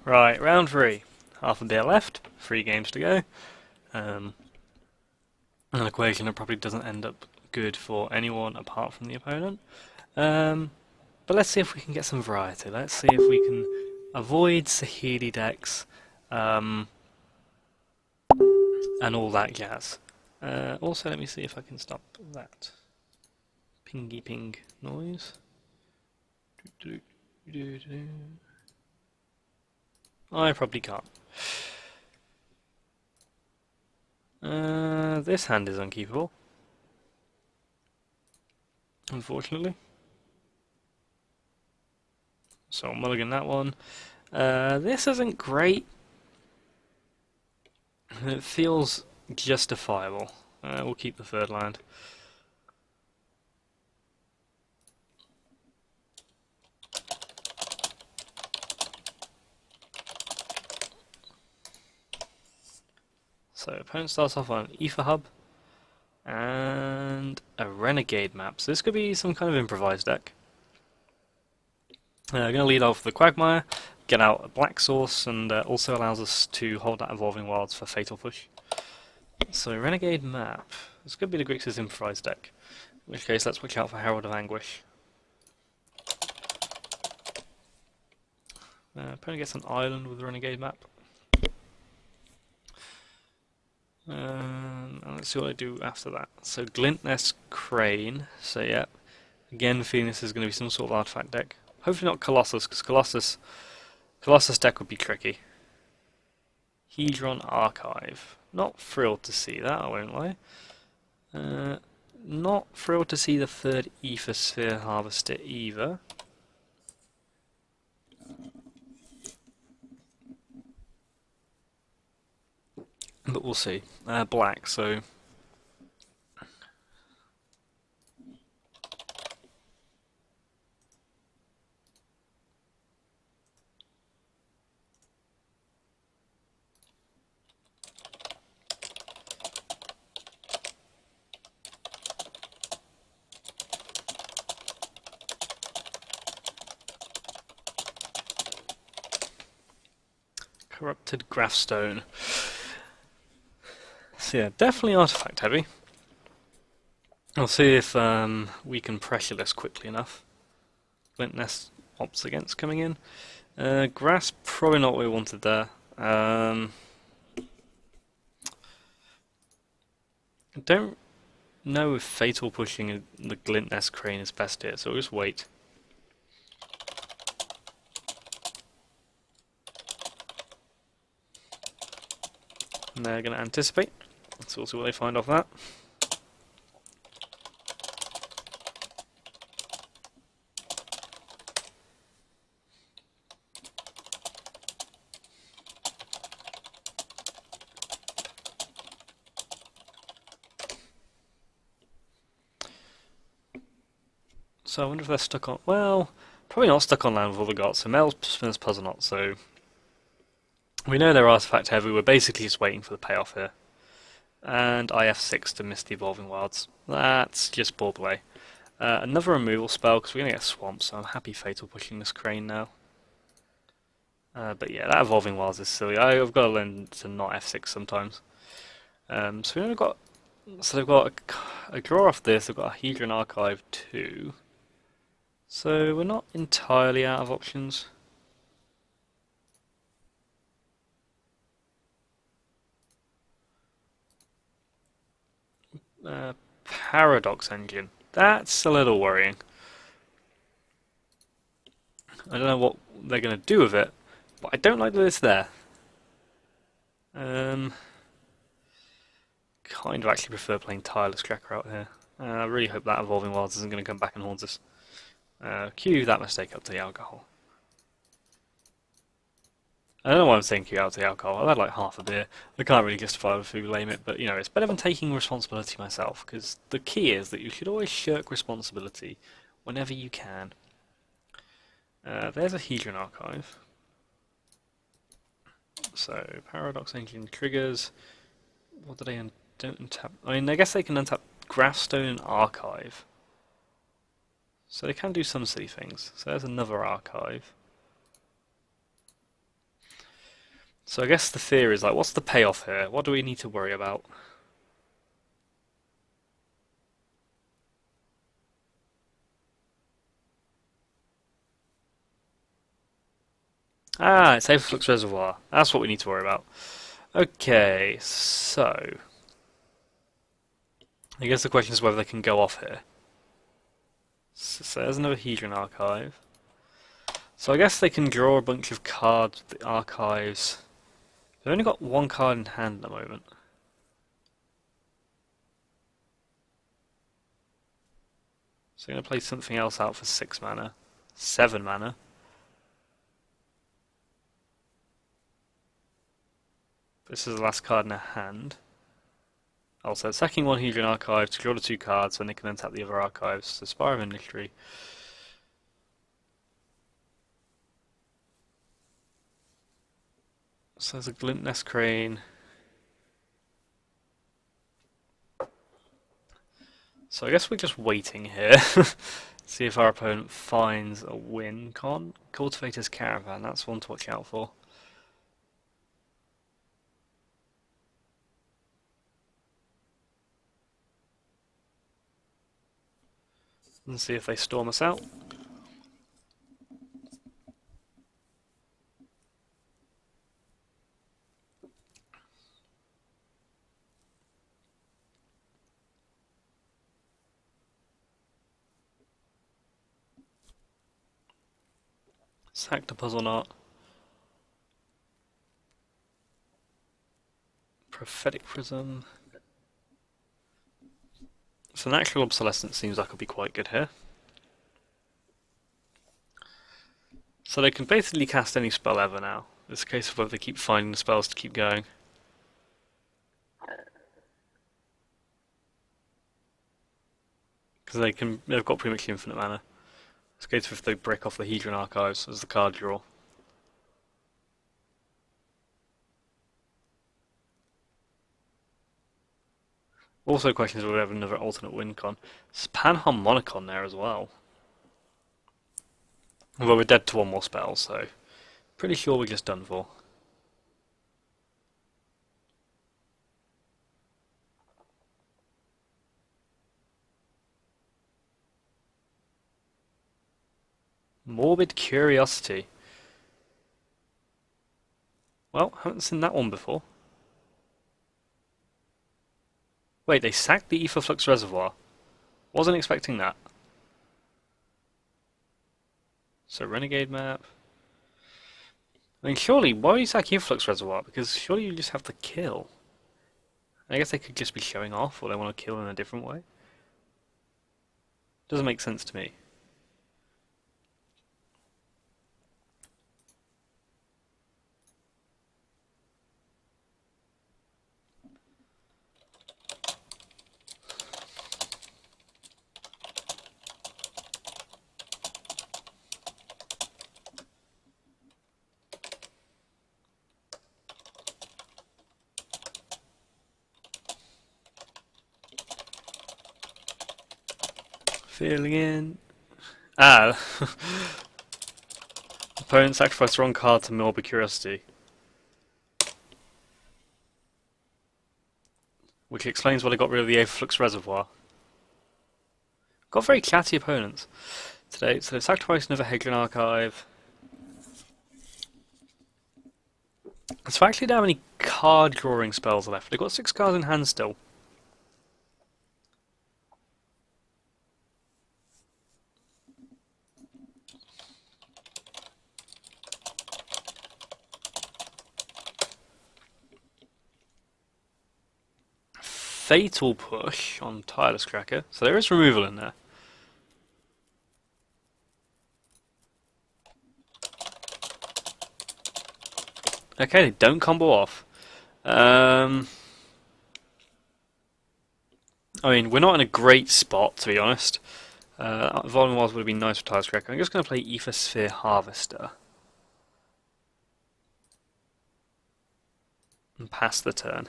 Right, round three. Half a beer left, 3 games to go. Um, an equation that probably doesn't end up good for anyone apart from the opponent. Um, but let's see if we can get some variety. Let's see if we can avoid Sahili decks um, and all that jazz. Also, let me see if I can stop that pingy ping noise. I probably can't. This hand is unkeepable, unfortunately. So I'll mulligan that one. This isn't great. It feels justifiable. We'll keep the third land. So opponent starts off on an Ether Hub and a Renegade map. So this could be some kind of improvised deck. Going to lead off with the Quagmire, get out a Black Source, and also allows us to hold that Evolving Wilds for Fatal Push. So Renegade map. This could be the Grixis improvised deck. In which case, let's watch out for Herald of Anguish. Opponent gets an island with the Renegade map. And let's see what I do after that. So Glintness Crane. So yeah, again feeling this is going to be some sort of artifact deck. Hopefully not Colossus, because Colossus deck would be tricky. Hedron Archive. Not thrilled to see that, I won't lie. Not thrilled to see the third Ether Sphere Harvester either. But we'll see. Black, so... Corrupted Graphstone. So yeah, definitely artifact heavy. I'll see if we can pressure this quickly enough. Glint Nest opts against coming in. Grass, probably not what we wanted there. I don't know if Fatal pushing the Glint Nest Crane is best here, so we'll just wait. And they're going to anticipate. So we'll see what they find off that. So I wonder if they're stuck on... Well, probably not stuck on land with all the gods. So Mel spins Puzzle Knot, so... We know they're artifact heavy, we're basically just waiting for the payoff here. And I F6 to miss the Evolving Wilds. That's just ball play. Another removal spell, because we're going to get swamped, so I'm happy Fatal pushing this Crane now. But yeah, that Evolving Wilds is silly. I've got to learn to not F6 sometimes. So we've only got... So they've got a draw off this, they've got a Hedron Archive too. So we're not entirely out of options. Paradox Engine. That's a little worrying. I don't know what they're going to do with it, but I don't like that it's there. Kind of actually prefer playing Tireless Tracker out here. I really hope that Evolving Wilds isn't going to come back and haunt us. Cue that mistake up to the alcohol. I don't know why I'm saying cue out to the alcohol. I've had like half a beer. I can't really justify if we blame it, but you know, it's better than taking responsibility myself, because the key is that you should always shirk responsibility whenever you can. There's a Hedron Archive. So, Paradox Engine triggers. What do they don't untap? I mean, I guess they can untap Graphstone and Archive. So they can do some silly things. So there's another Archive. So I guess the theory is like, what's the payoff here? What do we need to worry about? Ah, it's Flux Reservoir. That's what we need to worry about. Okay, so I guess the question is whether they can go off here. So there's another Hedron archive. So I guess they can draw a bunch of cards with the archives. They've only got one card in hand at the moment. So I'm going to play something else out for 6 mana. 7 mana. This is the last card in their hand. Also, sacking one Hedron archive to draw the 2 cards, and they can then tap the other archives. So Spire of Industry. So there's a Glint Nest Crane. So I guess we're just waiting here. See if our opponent finds a win con. Cultivator's Caravan, that's one to watch out for. And see if they storm us out. Sack the Puzzle Knot. Prophetic Prism. So Natural Obsolescence seems like it'll be quite good here. So they can basically cast any spell ever now. It's a case of whether they keep finding the spells to keep going. Because they've got pretty much infinite mana. It's a case of if they break off the Hedron archives as the card draw. Also questions whether we have another alternate win con. There's Panharmonicon there as well. Although we're dead to one more spell, so pretty sure we're just done for. Morbid Curiosity. Well, haven't seen that one before. Wait, they sacked the Flux Reservoir. Wasn't expecting that. So Renegade map. I mean, surely, why would you sack Flux Reservoir? Because surely you just have to kill. I guess they could just be showing off, or they want to kill in a different way. Doesn't make sense to me. Filling in. Ah. Opponent sacrificed the wrong card to Morbid Curiosity. Which explains why they got rid of the Flux Reservoir. Got very chatty opponents today, so they've sacrificed another Hedron archive. So I actually don't have any card drawing spells left. They've got 6 cards in hand still. Fatal Push on Tireless Cracker, so there is removal in there. Okay, they don't combo off. I mean, we're not in a great spot, to be honest. Volume Wars would have been nice for Tireless Cracker. I'm just going to play Ether Sphere Harvester. And pass the turn.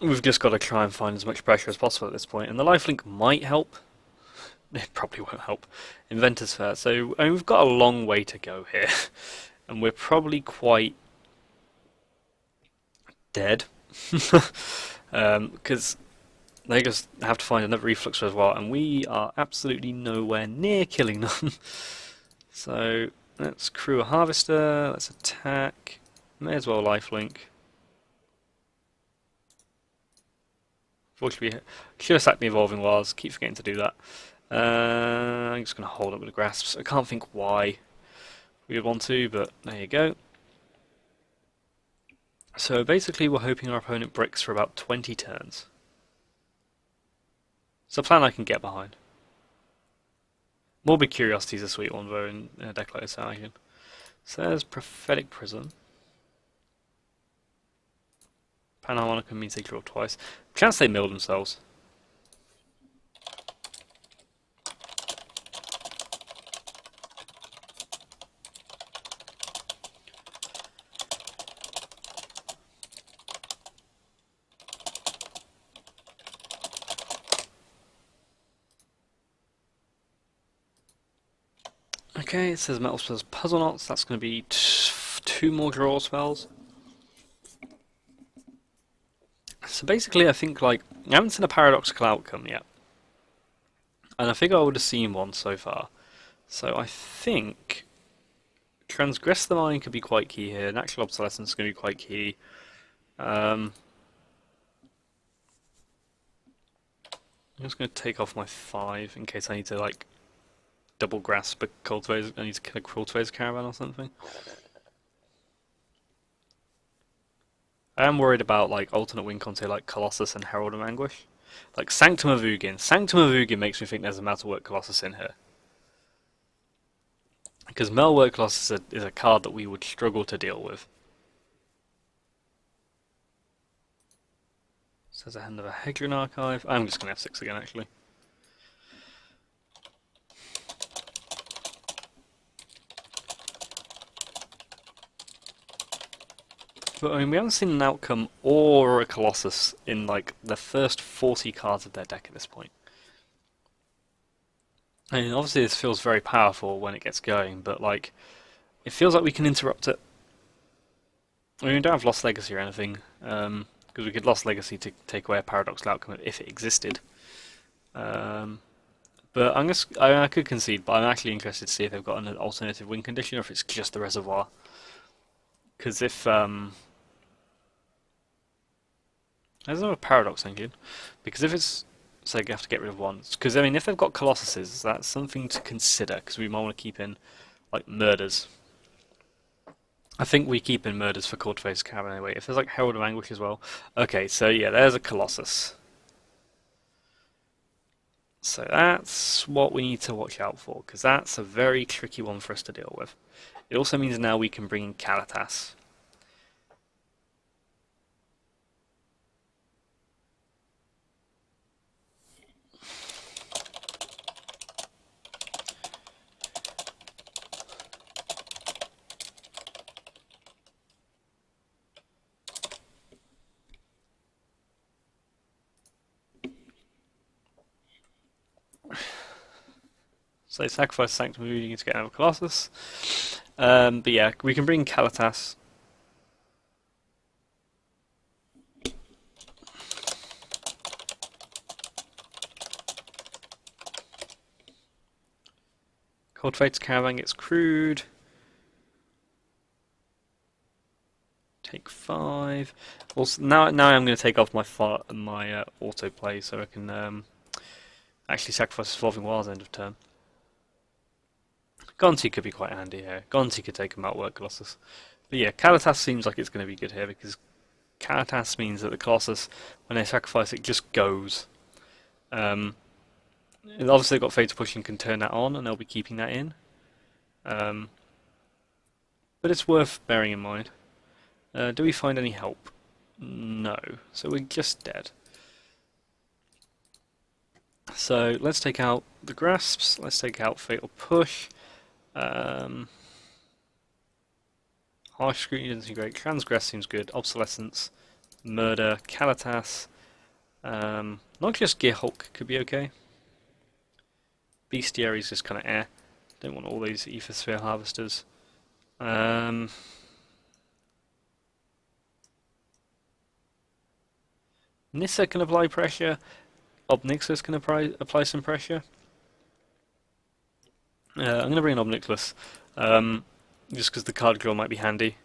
We've just got to try and find as much pressure as possible at this point, and the lifelink might help. it probably won't help. Inventors Fair. So I mean, we've got a long way to go here, and we're probably quite dead. Because they just have to find another reflux reservoir, and we are absolutely nowhere near killing them. So let's crew a harvester, let's attack. May as well lifelink. Fortunately, should have sacked the evolving wilds, keep forgetting to do that. I'm just going to hold up with the grasps. I can't think why we would want to, but there you go. So basically we're hoping our opponent bricks for about 20 turns. It's a plan I can get behind. Morbid Curiosity is a sweet one though in a deck like this, I reckon. So there's Prophetic Prism. Panharmonica means they draw twice. Chance they mill themselves. Okay, it says Metal Spells Puzzle Knots. That's going to be 2 more draw spells. So basically, I think I haven't seen a paradoxical outcome yet, and I think I would have seen one so far. So I think Transgress the Mind could be quite key here. Natural Obsolescence is going to be quite key. I'm just going to take off my 5 in case I need to double grasp a cultivator. I need to kill a cultivator's caravan or something. I am worried about alternate win conte like Colossus and Herald of Anguish. Like Sanctum of Ugin. Sanctum of Ugin makes me think there's a Metalwork Colossus in here. Because Metalwork Colossus is a card that we would struggle to deal with. Says a Hand of a Hedron Archive. I'm just going to F6 again actually. But I mean, we haven't seen an outcome or a Colossus in the first 40 cards of their deck at this point. I mean, obviously this feels very powerful when it gets going, but it feels like we can interrupt it. I mean, we don't have Lost Legacy or anything, because we could Lost Legacy to take away a paradoxical outcome if it existed. But I could concede, but I'm actually interested to see if they've got an alternative win condition or if it's just the reservoir. Because if there's no paradox engine, because if it's so you have to get rid of one. Because I mean, if they've got Colossuses, that's something to consider. Because we might want to keep in murders. I think we keep in murders for Cultivator's Caravan anyway. If there's Herald of Anguish as well. Okay, so yeah, there's a Colossus. So that's what we need to watch out for, because that's a very tricky one for us to deal with. It also means now we can bring in Kalitas. So sacrifice Sanctum of Ugin to get another Colossus. But yeah, we can bring Kalitas. Cultivator's Caravan gets crewed. Take 5. Also, now I'm going to take off my autoplay so I can actually sacrifice Evolving Wilds end of turn. Gonti could be quite handy here. Gonti could take him out work Colossus. But yeah, Kalitas seems like it's going to be good here because Kalitas means that the Colossus, when they sacrifice it, just goes. Obviously they've got Fatal Push and can turn that on and they'll be keeping that in. But it's worth bearing in mind. Do we find any help? No. So we're just dead. So let's take out the Grasps, let's take out Fatal Push. Harsh Scrutiny doesn't seem great. Transgress seems good. Obsolescence, Murder, Kalitas. Not just Gear Hulk could be okay. Bestiary's just kind of air. Don't want all these Ether Sphere Harvesters. Um, Nissa can apply pressure. Obnixilus can apply some pressure. I'm going to bring in Obnixilus, just because the card draw might be handy.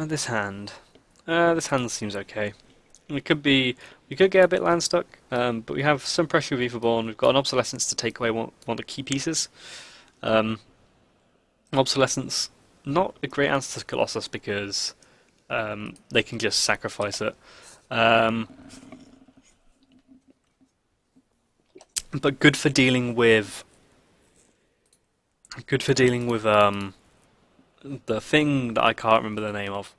This hand. This hand seems okay. We could get a bit land stuck, but we have some pressure with Etherborn. We've got an Obsolescence to take away one of the key pieces. Obsolescence, not a great answer to Colossus because they can just sacrifice it. But good for dealing with the thing that I can't remember the name of.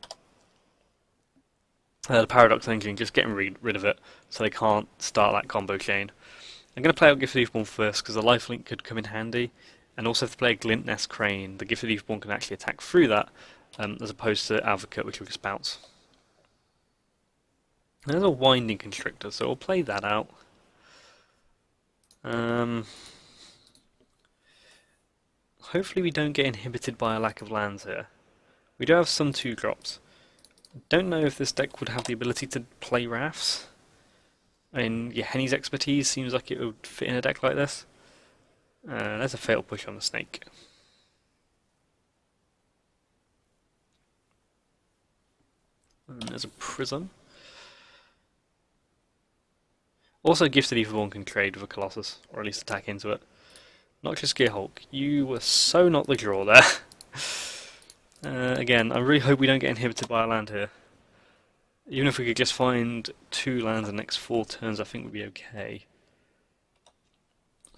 The Paradox Engine, just getting rid of it so they can't start that combo chain. I'm going to play out Gifted Ethereborn first because the lifelink could come in handy, and also if they play a Glint Nest Crane, the Gifted Ethereborn can actually attack through that, as opposed to Advocate, which will just bounce. There's a Winding Constrictor, so we'll play that out. Hopefully we don't get inhibited by a lack of lands here. We do have some 2-drops. Don't know if this deck would have the ability to play Rafts. I mean, yeah, Henny's expertise seems like it would fit in a deck like this. There's a Fatal Push on the Snake. And there's a Prism. Also, Gifted Ethereborn can trade with a Colossus, or at least attack into it. Noxious Gearhulk, you were so not the draw there. Again, I really hope we don't get inhibited by a land here. Even if we could just find 2 lands in the next 4 turns, I think we'd be okay.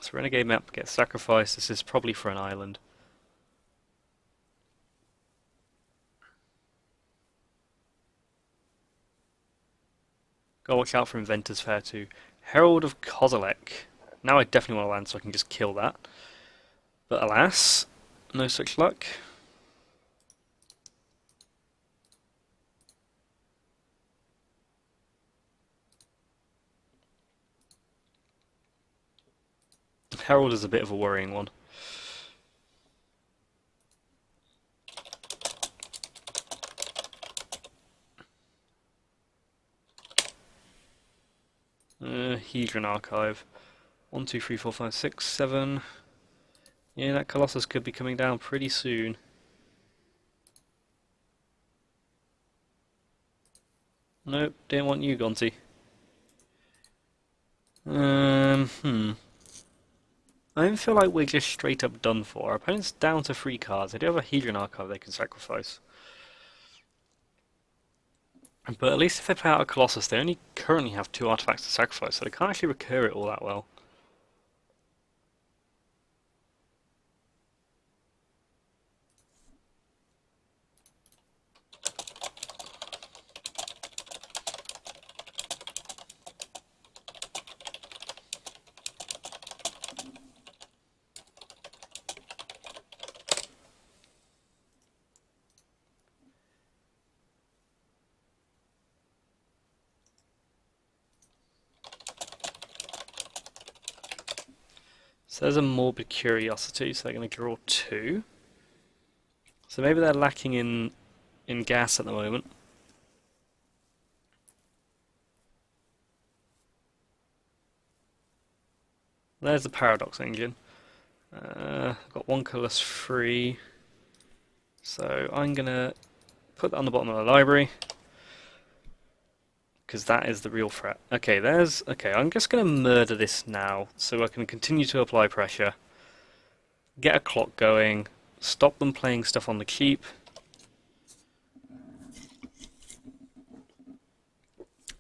So Renegade Map gets sacrificed. This is probably for an island. Gotta watch out for Inventor's Fair too. Herald of Kozilek. Now I definitely want to land so I can just kill that. But alas, no such luck. Herald is a bit of a worrying one. Hedron Archive. 1, 2, 3, 4, 5, 6, 7. Yeah, that Colossus could be coming down pretty soon. Nope, didn't want you, Gonti. I don't feel like we're just straight up done for. Our opponent's down to 3 cards. They do have a Hedron Archive they can sacrifice. But at least if they play out a Colossus, they only currently have 2 artifacts to sacrifice, so they can't actually recur it all that well. So there's a Morbid Curiosity, so they're going to draw 2. So maybe they're lacking in gas at the moment. There's the Paradox Engine. I've got 1 colourless free. So I'm going to put that on the bottom of the library. Because that is the real threat. Okay, I'm just going to murder this now, so I can continue to apply pressure, get a clock going, stop them playing stuff on the cheap.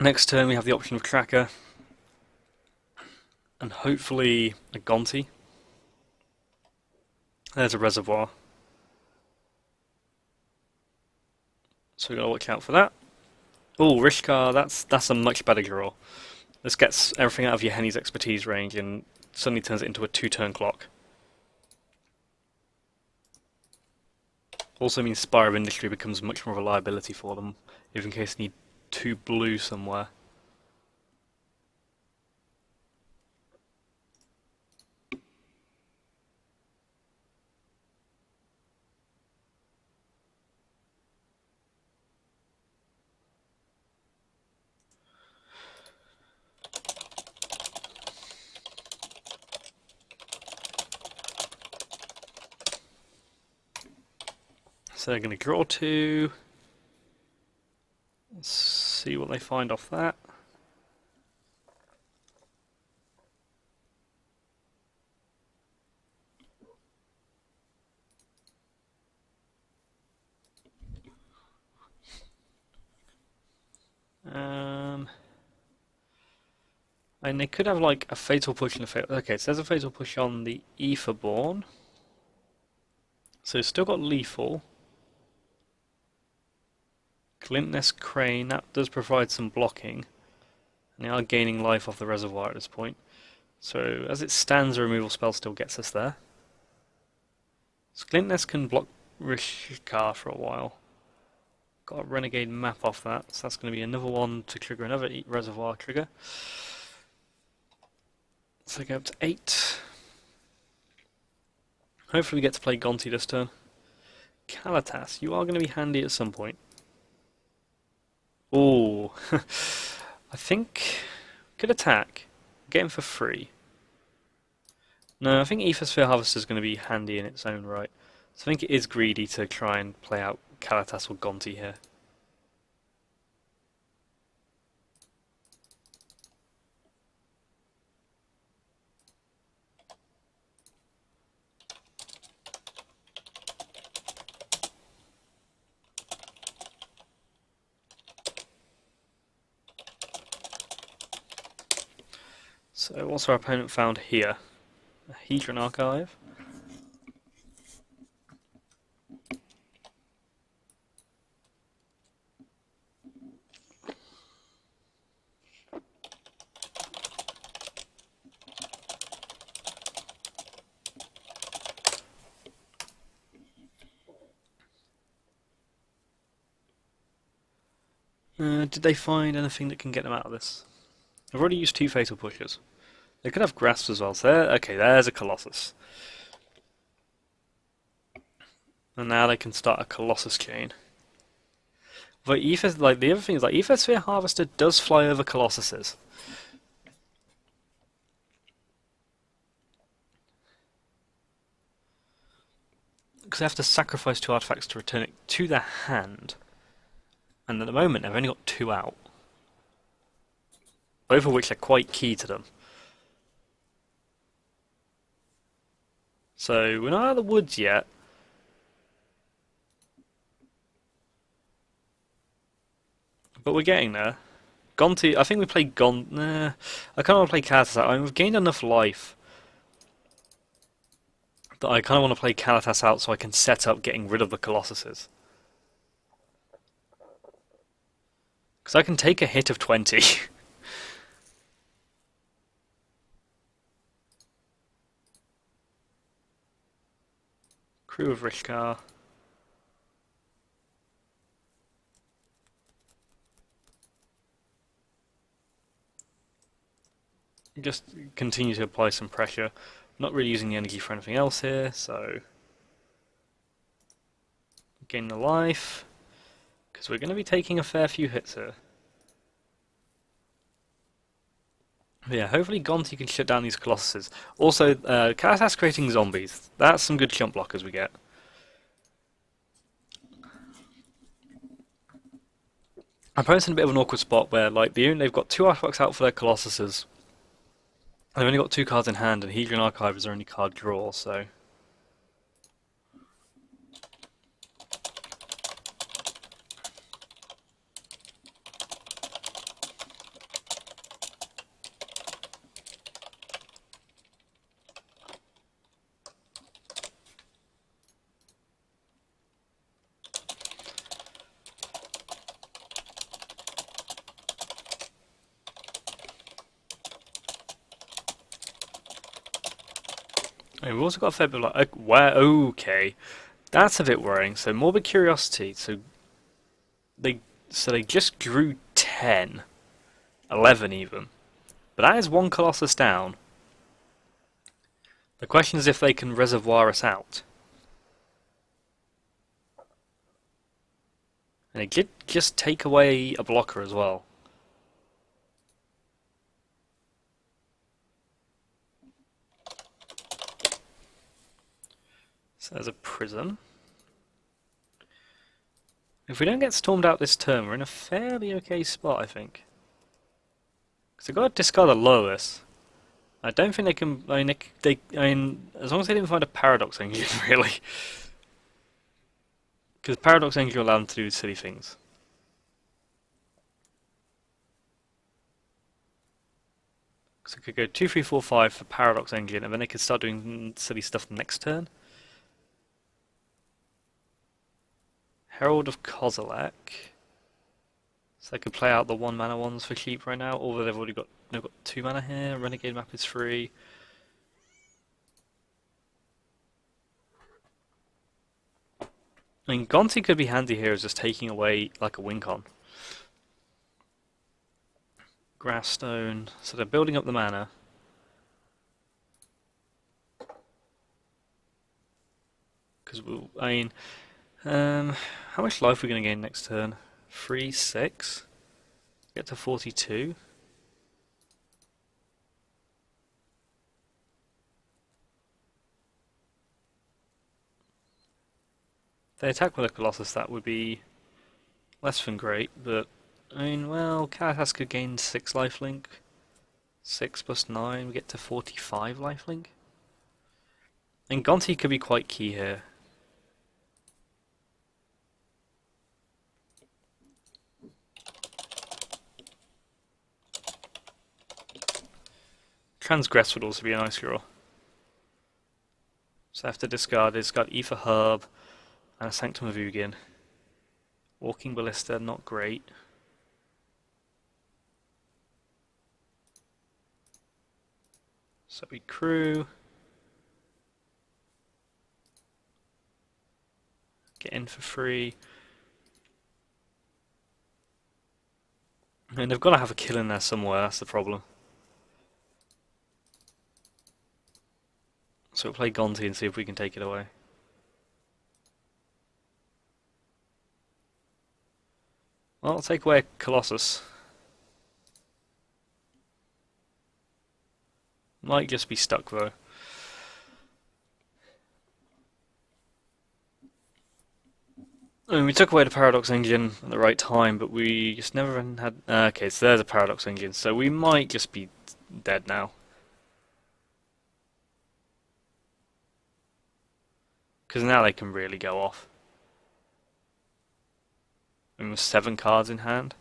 Next turn we have the option of Tracker, and hopefully a Gonti. There's a Reservoir. So we've got to watch out for that. Oh, Rishkar, that's a much better draw. This gets everything out of your Henny's expertise range and suddenly turns it into a 2-turn clock. Also means Spire of Industry becomes much more of a liability for them, if in case they need 2 blue somewhere. So they're going to draw 2. Let's see what they find off that. And they could have like a fatal push and a fatal. Okay, so there's a fatal push on the Etherborn. So it's still got lethal. Glintness Crane, that does provide some blocking. And they are gaining life off the reservoir at this point. So as it stands, the removal spell still gets us there. So Glintness can block Rishkar for a while. Got a Renegade map off that, so that's going to be another one to trigger another reservoir trigger. So go up to 8. Hopefully we get to play Gonti this turn. Kalatas, you are going to be handy at some point. Ooh. I think could attack. Get him for free. No, I think Ethersphere Harvester is going to be handy in its own right. So I think it is greedy to try and play out Kalatas or Gonti here. So what's our opponent found here? A Hedron Archive. Did they find anything that can get them out of this? I've already used 2 fatal pushes. They could have grasps as well. So okay, there's a Colossus. And now they can start a Colossus chain. But like the other thing is like Ethersphere Harvester does fly over Colossuses. Because they have to sacrifice 2 artifacts to return it to their hand. And at the moment they've only got 2 out. Both of which are quite key to them. So we're not out of the woods yet. But we're getting there. Gonti, I think we played Nah, I kind of want to play Kalatas. I mean, we've gained enough life that I kind of want to play Kalatas out so I can set up getting rid of the Colossuses. Because I can take a hit of 20. Crew of Rishkar. Just continue to apply some pressure. Not really using the energy for anything else here, so gain the life. Because we're going to be taking a fair few hits here. But yeah, hopefully Gonti can shut down these Colossuses. Also, Kalatas creating zombies. That's some good jump blockers we get. Our opponent's in a bit of an awkward spot where like they've got 2 artifacts out for their Colossuses. They've only got 2 cards in hand, and Hedron Archive is their only card draw, so... And we've also got a fair bit of like, where, okay, that's a bit worrying. So morbid curiosity. They so they just grew 10, 11 even. But that is one Colossus down. The question is if they can reservoir us out. And it did just take away a blocker as well. So there's a prism. If we don't get stormed out this turn, we're in a fairly okay spot, I think. Because they've got to discard a Lois. I don't think they can. I mean, as long as they didn't find a Paradox Engine, really. Because Paradox Engine will allow them to do silly things. So it could go 2, 3, 4, 5 for Paradox Engine, and then they could start doing silly stuff next turn. Herald of Kozilek. So they could play out the 1 mana ones for cheap right now, although they've got 2 mana here. Renegade map is free. I mean, Gonti could be handy here as just taking away like a win con. Grassstone. So they're building up the mana. Because how much life are we going to gain next turn? 3, 6. Get to 42. If they attack with a Colossus, that would be less than great, but I mean, well, Karatas could gain 6 lifelink. 6 plus 9, we get to 45 lifelink. And Gonti could be quite key here. Transgress would also be a nice draw. So I have to discard it. It's got Ether Herb and a Sanctum of Ugin. Walking Ballista, not great. So we crew. Get in for free. And they've got to have a kill in there somewhere, that's the problem. So we'll play Gonti and see if we can take it away. Well, I'll take away Colossus. Might just be stuck though. I mean, we took away the Paradox Engine at the right time, but we just never had... okay, so there's a Paradox Engine, so we might just be dead now. Because now they can really go off. I mean, with 7 cards in hand.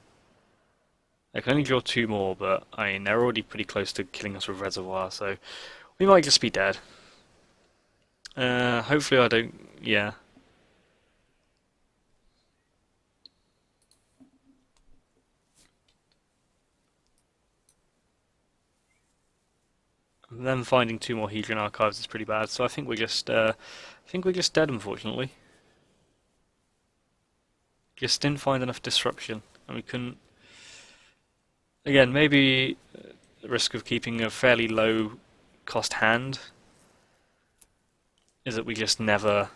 They can only draw 2 more, but I mean, they're already pretty close to killing us with Reservoir, so we might just be dead. Hopefully I don't... yeah. Them finding 2 more Hedron Archives is pretty bad, so I think we're just dead, unfortunately. Just didn't find enough disruption, and we couldn't. Again, maybe the risk of keeping a fairly low cost hand is that we just never.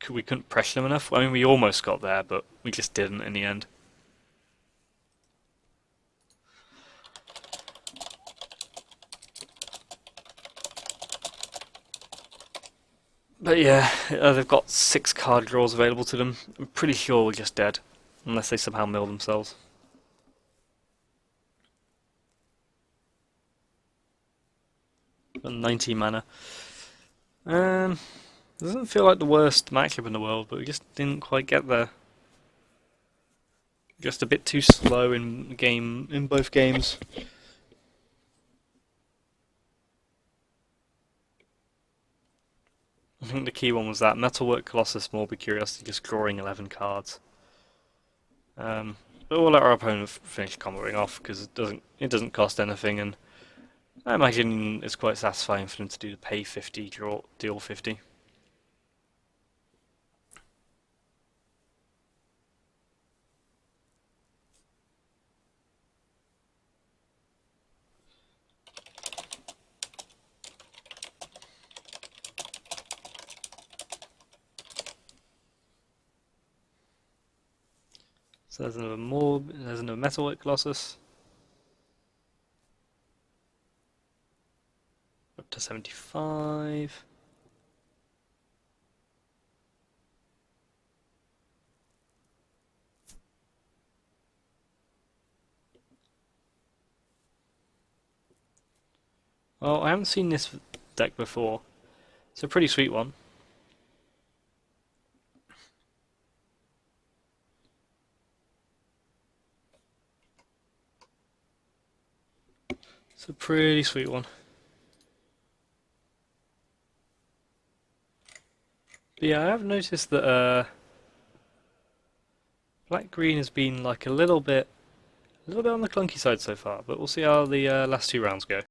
We couldn't pressure them enough. I mean, we almost got there, but we just didn't in the end. But yeah, they've got 6 card draws available to them. I'm pretty sure we're just dead, unless they somehow mill themselves. Got 90 mana. Doesn't feel like the worst matchup in the world, but we just didn't quite get there. Just a bit too slow in both games. I think the key one was that Metalwork Colossus Morbid Curiosity just drawing 11 cards. But we'll let our opponent finish comboing off because it doesn't cost anything, and I imagine it's quite satisfying for them to do the pay 50, draw, deal 50. So there's another metal Colossus. Up to 75. Well, I haven't seen this deck before. It's a pretty sweet one. It's a pretty sweet one. But yeah, I have noticed that black-green has been like a little bit on the clunky side so far, but we'll see how the last two rounds go.